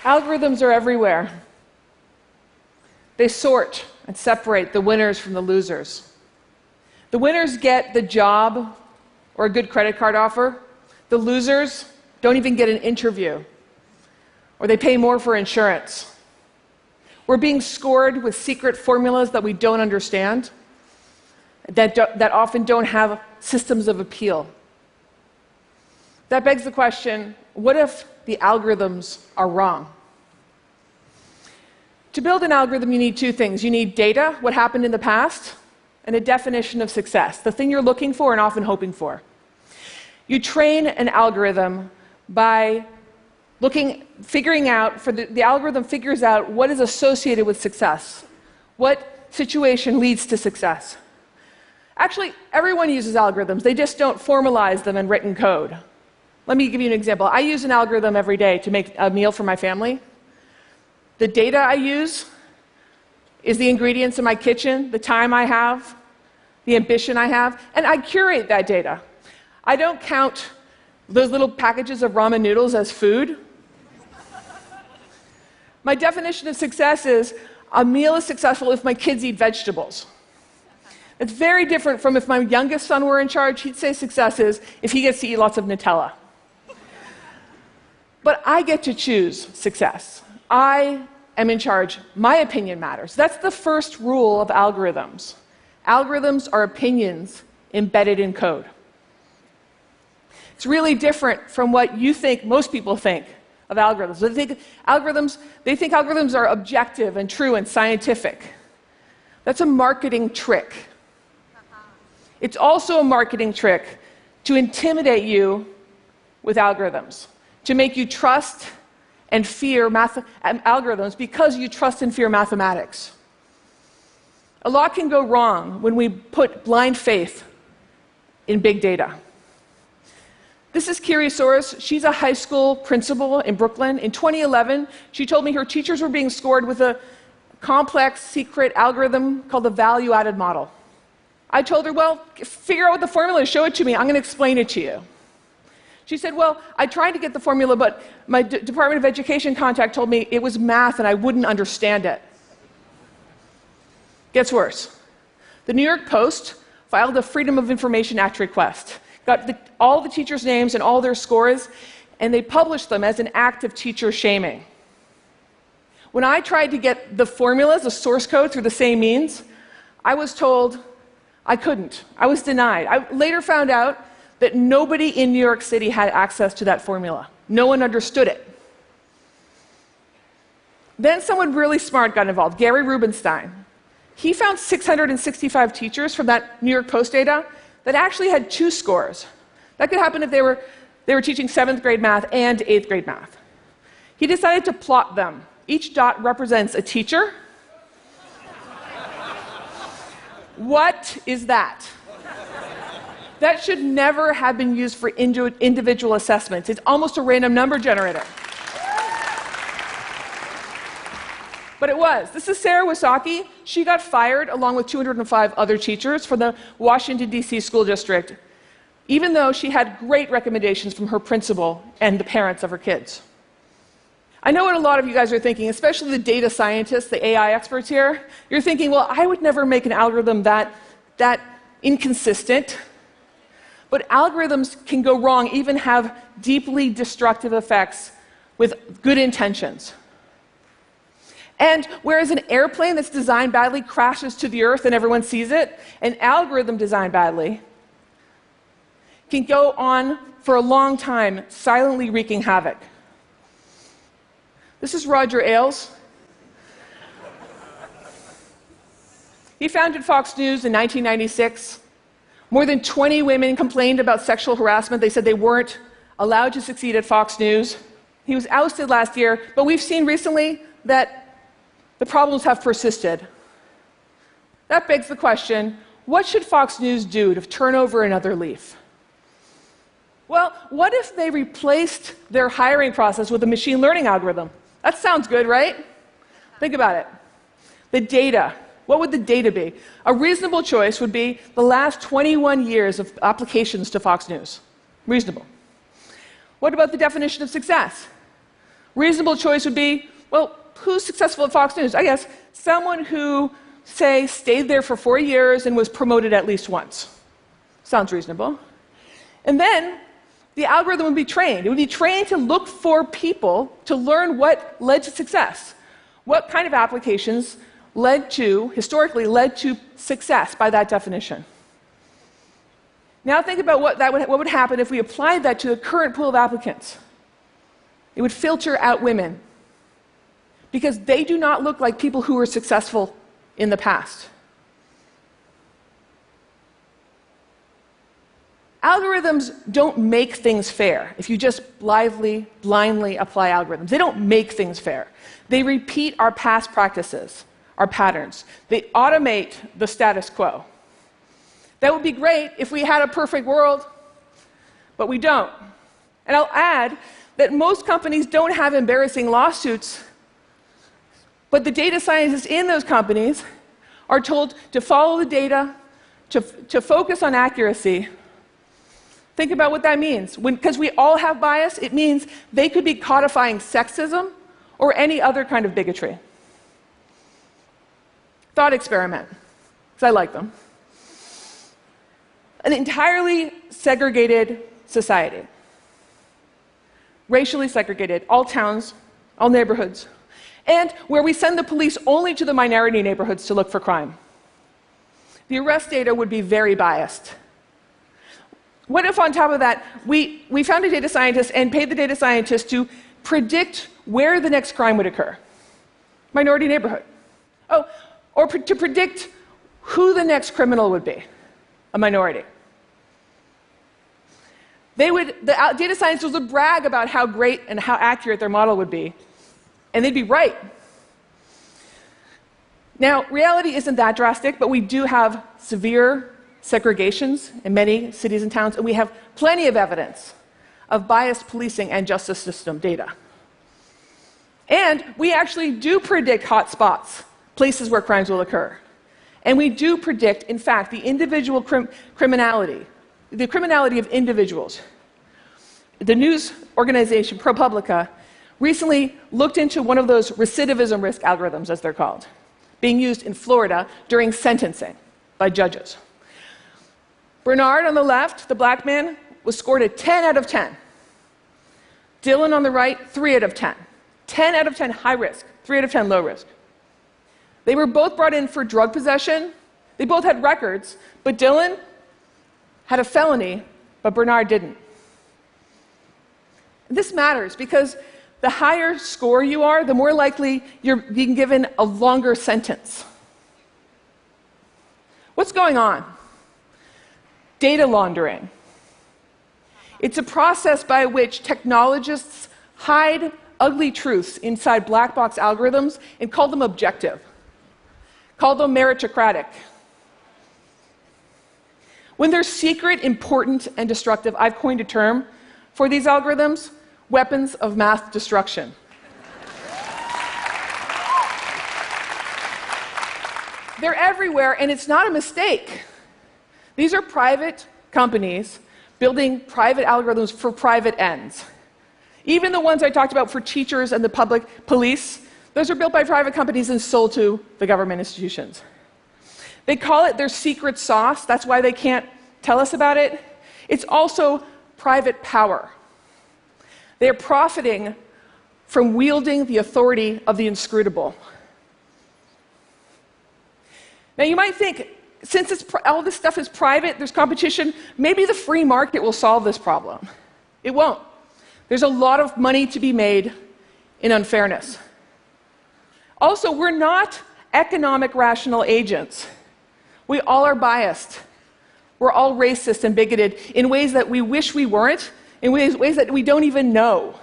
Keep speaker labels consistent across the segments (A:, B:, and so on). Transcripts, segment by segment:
A: Algorithms are everywhere. They sort and separate the winners from the losers. The winners get the job or a good credit card offer. The losers don't even get an interview, or they pay more for insurance. We're being scored with secret formulas that we don't understand, that often don't have systems of appeal. That begs the question, what if the algorithms are wrong? To build an algorithm, you need two things. You need data, what happened in the past, and a definition of success, the thing you're looking for and often hoping for. You train an algorithm by figuring out, the algorithm figures out what is associated with success, what situation leads to success. Actually, everyone uses algorithms. They just don't formalize them in written code. Let me give you an example. I use an algorithm every day to make a meal for my family. The data I use is the ingredients in my kitchen, the time I have, the ambition I have, and I curate that data. I don't count those little packages of ramen noodles as food. My definition of success is a meal is successful if my kids eat vegetables. It's very different from if my youngest son were in charge. He'd say success is if he gets to eat lots of Nutella. But I get to choose success. I am in charge. My opinion matters. That's the first rule of algorithms. Algorithms are opinions embedded in code. It's really different from what you think most people think of algorithms. They think algorithms are objective and true and scientific. That's a marketing trick. It's also a marketing trick to intimidate you with algorithms, to make you trust and fear algorithms because you trust and fear mathematics. A lot can go wrong when we put blind faith in big data. This is Kiri Soros. She's a high school principal in Brooklyn. In 2011, she told me her teachers were being scored with a complex, secret algorithm called the value-added model. I told her, well, figure out what the formula is, show it to me, I'm going to explain it to you. She said, well, I tried to get the formula, but my Department of Education contact told me it was math and I wouldn't understand it. Gets worse. The New York Post filed a Freedom of Information Act request, got all the teachers' names and all their scores, and they published them as an act of teacher shaming. When I tried to get the formulas, the source code, through the same means, I was told I couldn't. I was denied. I later found out that nobody in New York City had access to that formula. No one understood it. Then someone really smart got involved, Gary Rubinstein. He found 665 teachers from that New York Post data that actually had 2 scores. That could happen if they were teaching 7th grade math and 8th grade math. He decided to plot them. Each dot represents a teacher. What is that? That should never have been used for individual assessments. It's almost a random number generator. But it was. This is Sarah Wysocki. She got fired along with 205 other teachers from the Washington, D.C. school district, even though she had great recommendations from her principal and the parents of her kids. I know what a lot of you guys are thinking, especially the data scientists, the AI experts here. You're thinking, well, I would never make an algorithm that inconsistent. But algorithms can go wrong, even have deeply destructive effects with good intentions. And whereas an airplane that's designed badly crashes to the earth and everyone sees it, an algorithm designed badly can go on for a long time, silently wreaking havoc. This is Roger Ailes. He founded Fox News in 1996. More than 20 women complained about sexual harassment. They said they weren't allowed to succeed at Fox News. He was ousted last year, but we've seen recently that the problems have persisted. That begs the question, what should Fox News do to turn over another leaf? Well, what if they replaced their hiring process with a machine learning algorithm? That sounds good, right? Think about it. The data. What would the data be? A reasonable choice would be the last 21 years of applications to Fox News. Reasonable. What about the definition of success? Reasonable choice would be, well, who's successful at Fox News? I guess someone who, say, stayed there for 4 years and was promoted at least once. Sounds reasonable. And then the algorithm would be trained. It would be trained to look for people to learn what led to success. What kind of applications historically led to success by that definition. Now think about what would happen if we applied that to the current pool of applicants. It would filter out women because they do not look like people who were successful in the past. Algorithms don't make things fair if you just blindly apply algorithms. They don't make things fair. They repeat our past practices, our patterns. They automate the status quo. That would be great if we had a perfect world, but we don't. And I'll add that most companies don't have embarrassing lawsuits, but the data scientists in those companies are told to follow the data, to focus on accuracy. Think about what that means. Because we all have bias, it means they could be codifying sexism or any other kind of bigotry. Thought experiment, because I like them. An entirely segregated society. Racially segregated, all towns, all neighborhoods, and where we send the police only to the minority neighborhoods to look for crime. The arrest data would be very biased. What if on top of that, we found a data scientist and paid the data scientist to predict where the next crime would occur? Minority neighborhood. Oh, or to predict who the next criminal would be, a minority. The data scientists would brag about how great and how accurate their model would be, and they'd be right. Now, reality isn't that drastic, but we do have severe segregations in many cities and towns, and we have plenty of evidence of biased policing and justice system data. And we actually do predict hot spots, places where crimes will occur. And we do predict, in fact, the individual criminality, the criminality of individuals. The news organization ProPublica recently looked into one of those recidivism risk algorithms, as they're called, being used in Florida during sentencing by judges. Bernard on the left, the black man, was scored a 10 out of 10. Dylan on the right, 3 out of 10. 10 out of 10 high risk, 3 out of 10 low risk. They were both brought in for drug possession. They both had records, but Dylan had a felony, but Bernard didn't. This matters because the higher score you are, the more likely you're being given a longer sentence. What's going on? Data laundering. It's a process by which technologists hide ugly truths inside black box algorithms and call them objective, call them meritocratic. When they're secret, important, and destructive, I've coined a term for these algorithms: weapons of mass destruction. They're everywhere, and it's not a mistake. These are private companies building private algorithms for private ends. Even the ones I talked about for teachers and the public police, those are built by private companies and sold to the government institutions. They call it their secret sauce. That's why they can't tell us about it. It's also private power. They're profiting from wielding the authority of the inscrutable. Now, you might think, since all this stuff is private, there's competition, maybe the free market will solve this problem. It won't. There's a lot of money to be made in unfairness. Also, we're not economic rational agents. We all are biased. We're all racist and bigoted in ways that we wish we weren't, in ways that we don't even know.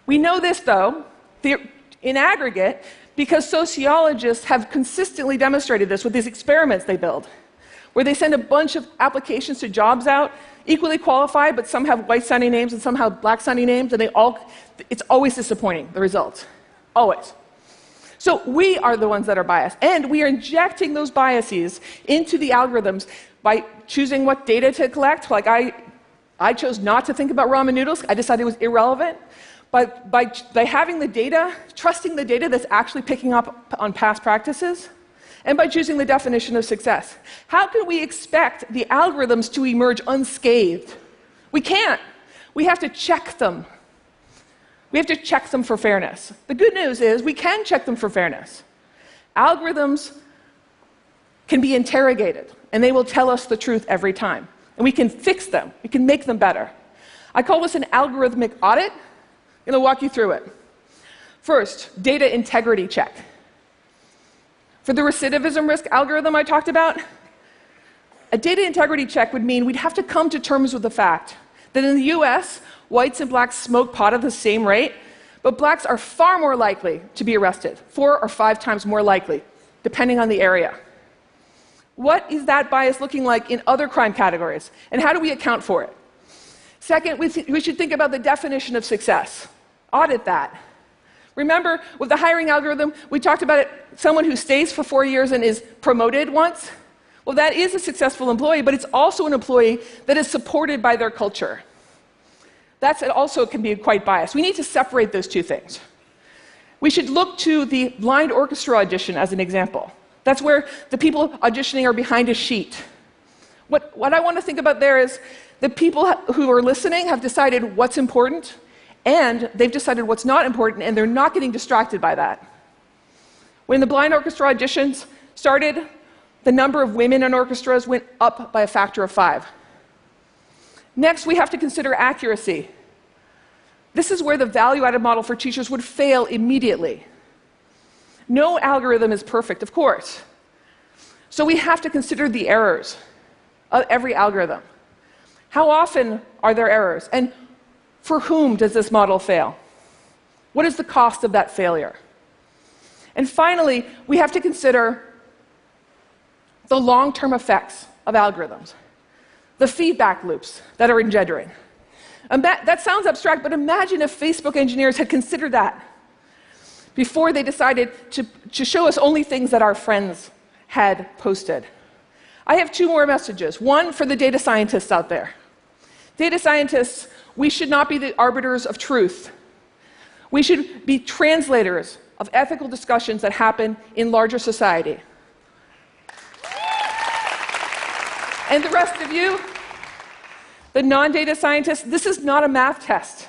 A: We know this, though, in aggregate, because sociologists have consistently demonstrated this with these experiments they build, where they send a bunch of applications to jobs out, equally qualified, but some have white-sounding names and some have black-sounding names, and it's always disappointing, the results. Always. So we are the ones that are biased, and we are injecting those biases into the algorithms by choosing what data to collect. Like I chose not to think about ramen noodles. I decided it was irrelevant. by having the data, trusting the data that's actually picking up on past practices, and by choosing the definition of success. How can we expect the algorithms to emerge unscathed? We can't. We have to check them. We have to check them for fairness. The good news is we can check them for fairness. Algorithms can be interrogated, and they will tell us the truth every time. And we can fix them. We can make them better. I call this an algorithmic audit. I'm going to walk you through it. First, data integrity check. For the recidivism risk algorithm I talked about, a data integrity check would mean we'd have to come to terms with the fact that in the US, whites and blacks smoke pot at the same rate, but blacks are far more likely to be arrested, 4 or 5 times more likely, depending on the area. What is that bias looking like in other crime categories, and how do we account for it? Second, we should think about the definition of success. Audit that. Remember, with the hiring algorithm, we talked about it, someone who stays for 4 years and is promoted once. Well, that is a successful employee, but it's also an employee that is supported by their culture. That also can be quite biased. We need to separate those two things. We should look to the blind orchestra audition as an example. That's where the people auditioning are behind a sheet. What I want to think about there is the people who are listening have decided what's important, and they've decided what's not important, and they're not getting distracted by that. When the blind orchestra auditions started, the number of women in orchestras went up by a factor of 5. Next, we have to consider accuracy. This is where the value-added model for teachers would fail immediately. No algorithm is perfect, of course. So we have to consider the errors of every algorithm. How often are there errors? And for whom does this model fail? What is the cost of that failure? And finally, we have to consider the long-term effects of algorithms, the feedback loops that are engendering. That sounds abstract, but imagine if Facebook engineers had considered that before they decided to show us only things that our friends had posted. I have 2 more messages. One for the data scientists out there. Data scientists, we should not be the arbiters of truth. We should be translators of ethical discussions that happen in larger society. And the rest of you, the non-data scientists, this is not a math test.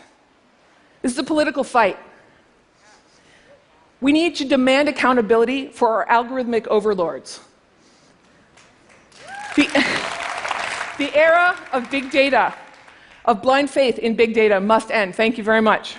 A: This is a political fight. We need to demand accountability for our algorithmic overlords. The era of big data, of blind faith in big data, must end. Thank you very much.